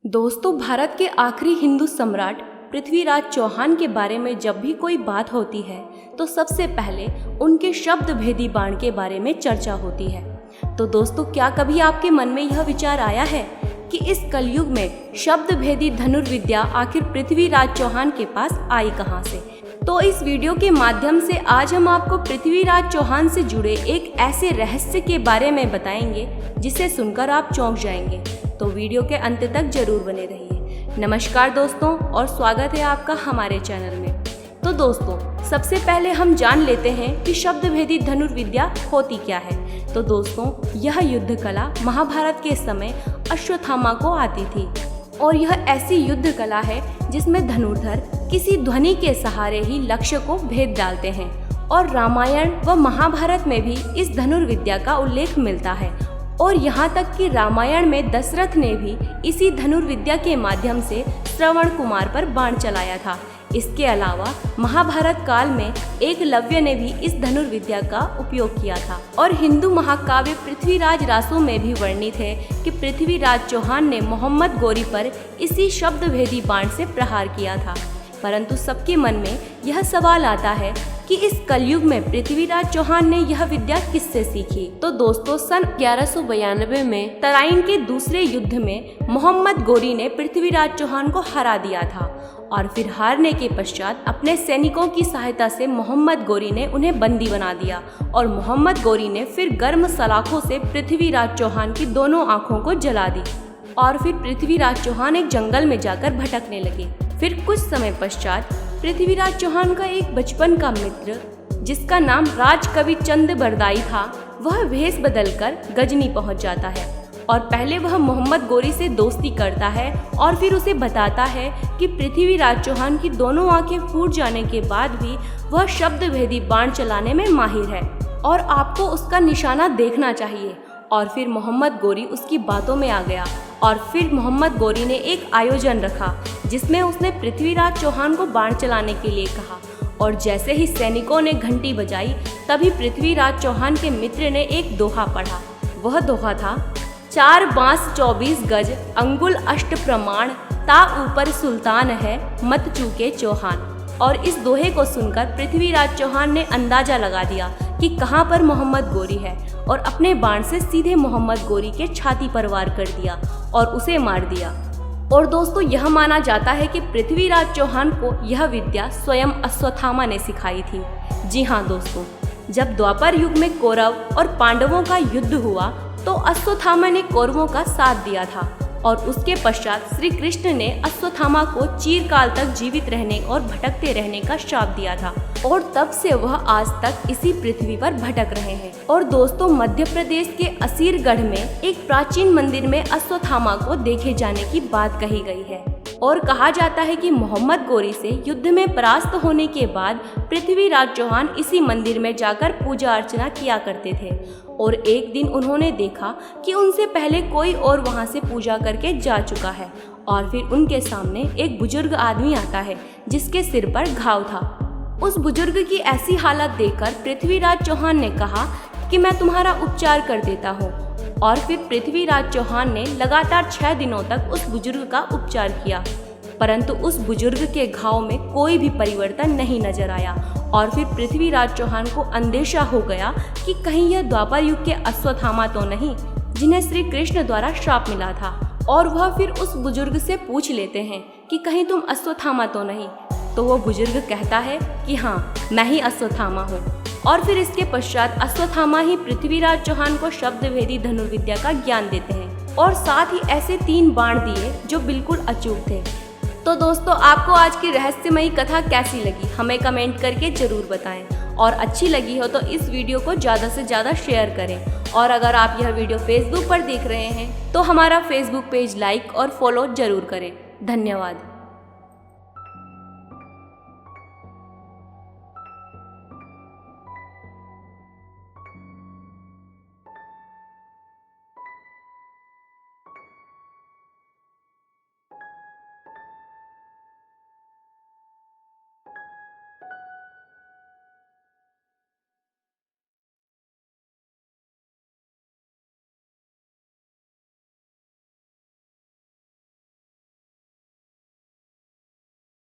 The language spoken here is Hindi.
दोस्तों, भारत के आखिरी हिंदू सम्राट पृथ्वीराज चौहान के बारे में जब भी कोई बात होती है तो सबसे पहले उनके शब्द भेदी बाण के बारे में चर्चा होती है। तो दोस्तों, क्या कभी आपके मन में यह विचार आया है कि इस कलयुग में शब्द भेदी धनुर्विद्या आखिर पृथ्वीराज चौहान के पास आई कहां से? तो इस वीडियो के माध्यम से आज हम आपको पृथ्वीराज चौहान से जुड़े एक ऐसे रहस्य के बारे में बताएंगे जिसे सुनकर आप चौंक जाएंगे। तो वीडियो के अंत तक जरूर बने रहिए। नमस्कार दोस्तों, और स्वागत है आपका हमारे चैनल में। तो दोस्तों, सबसे पहले हम जान लेते हैं कि शब्द भेदी धनुर्विद्या होती क्या है। तो दोस्तों, यह युद्ध कला महाभारत के समय अश्वत्थामा को आती थी और यह ऐसी युद्ध कला है जिसमें धनुर्धर किसी ध्वनि के सहारे ही लक्ष्य को भेद डालते हैं। और रामायण व महाभारत में भी इस धनुर्विद्या का उल्लेख मिलता है। और यहाँ तक कि रामायण में दशरथ ने भी इसी धनुर्विद्या के माध्यम से श्रवण कुमार पर बाण चलाया था। इसके अलावा महाभारत काल में एकलव्य ने भी इस धनुर्विद्या का उपयोग किया था। और हिंदू महाकाव्य पृथ्वीराज रासो में भी वर्णित है कि पृथ्वीराज चौहान ने मोहम्मद गोरी पर इसी शब्द भेदी बाण से प्रहार किया था। परंतु सबके मन में यह सवाल आता है कि इस कलयुग में पृथ्वीराज चौहान ने यह विद्या किससे सीखी? तो दोस्तों, सन 1192 में तराइन के दूसरे युद्ध में मोहम्मद गोरी ने पृथ्वीराज चौहान को हरा दिया था। और फिर हारने के पश्चात अपने सैनिकों की सहायता से मोहम्मद गोरी ने उन्हें बंदी बना दिया। और मोहम्मद गोरी ने फिर गर्म सलाखों से पृथ्वीराज चौहान की दोनों आंखों को जला दी। और फिर पृथ्वीराज चौहान एक जंगल में जाकर भटकने लगे। फिर कुछ समय पश्चात पृथ्वीराज चौहान का एक बचपन का मित्र, जिसका नाम राजकवि चंद बरदाई था, वह भेष बदलकर गजनी पहुंच जाता है। और पहले वह मोहम्मद गोरी से दोस्ती करता है और फिर उसे बताता है कि पृथ्वीराज चौहान की दोनों आंखें फूट जाने के बाद भी वह शब्द भेदी बाण चलाने में माहिर है और आपको उसका निशाना देखना चाहिए। और फिर मोहम्मद गोरी उसकी बातों में आ गया। और फिर मोहम्मद गोरी ने एक आयोजन रखा जिसमें उसने पृथ्वीराज चौहान को बाण चलाने के लिए कहा। और जैसे ही सैनिकों ने घंटी बजाई, तभी पृथ्वीराज चौहान के मित्र ने एक दोहा पढ़ा। वह दोहा था, 4 बांस 24 गज, अंगुल अष्ट प्रमाण, ता ऊपर सुल्तान है, मत चूके चौहान। और इस दोहे को सुनकर पृथ्वीराज चौहान ने अंदाजा लगा दिया कि कहाँ पर मोहम्मद गोरी है और अपने बाण से सीधे मोहम्मद गोरी के छाती पर वार कर दिया और उसे मार दिया। और दोस्तों, यह माना जाता है कि पृथ्वीराज चौहान को यह विद्या स्वयं अश्वत्थामा ने सिखाई थी। जी हाँ दोस्तों, जब द्वापर युग में कौरव और पांडवों का युद्ध हुआ तो अश्वत्थामा ने कौरवों का साथ दिया था। और उसके पश्चात श्री कृष्ण ने अश्वत्थामा को चिरकाल तक जीवित रहने और भटकते रहने का श्राप दिया था। और तब से वह आज तक इसी पृथ्वी पर भटक रहे हैं। और दोस्तों, मध्य प्रदेश के असीरगढ़ में एक प्राचीन मंदिर में अश्वत्थामा को देखे जाने की बात कही गई है। और कहा जाता है कि मोहम्मद गोरी से युद्ध में परास्त होने के बाद पृथ्वीराज चौहान इसी मंदिर में जाकर पूजा अर्चना किया करते थे। और एक दिन उन्होंने देखा कि उनसे पहले कोई और वहां से पूजा करके जा चुका है। और फिर उनके सामने एक बुजुर्ग आदमी आता है जिसके सिर पर घाव था। उस बुजुर्ग की ऐसी हालत देखकर पृथ्वीराज चौहान ने कहा कि मैं तुम्हारा उपचार कर देता हूँ। और फिर पृथ्वीराज चौहान ने लगातार 6 दिनों तक उस बुजुर्ग का उपचार किया, परंतु उस बुजुर्ग के घाव में कोई भी परिवर्तन नहीं नजर आया। और फिर पृथ्वीराज चौहान को अंदेशा हो गया कि कहीं यह द्वापर युग के अश्वत्थामा तो नहीं जिन्हें श्री कृष्ण द्वारा श्राप मिला था। और वह फिर उस बुजुर्ग से पूछ लेते हैं कि कहीं तुम अश्वत्थामा तो नहीं? तो वो बुजुर्ग कहता है कि हाँ, मैं ही अश्वत्थामा हूँ। और फिर इसके पश्चात अश्वत्थामा ही पृथ्वीराज चौहान को शब्द भेदी धनुर्विद्या का ज्ञान देते हैं और साथ ही ऐसे 3 बाण दिए जो बिल्कुल अचूक थे। तो दोस्तों, आपको आज की रहस्यमयी कथा कैसी लगी हमें कमेंट करके जरूर बताएं। और अच्छी लगी हो तो इस वीडियो को ज़्यादा से ज़्यादा शेयर करें। और अगर आप यह वीडियो फेसबुक पर देख रहे हैं तो हमारा फेसबुक पेज लाइक और फॉलो जरूर करें। धन्यवाद।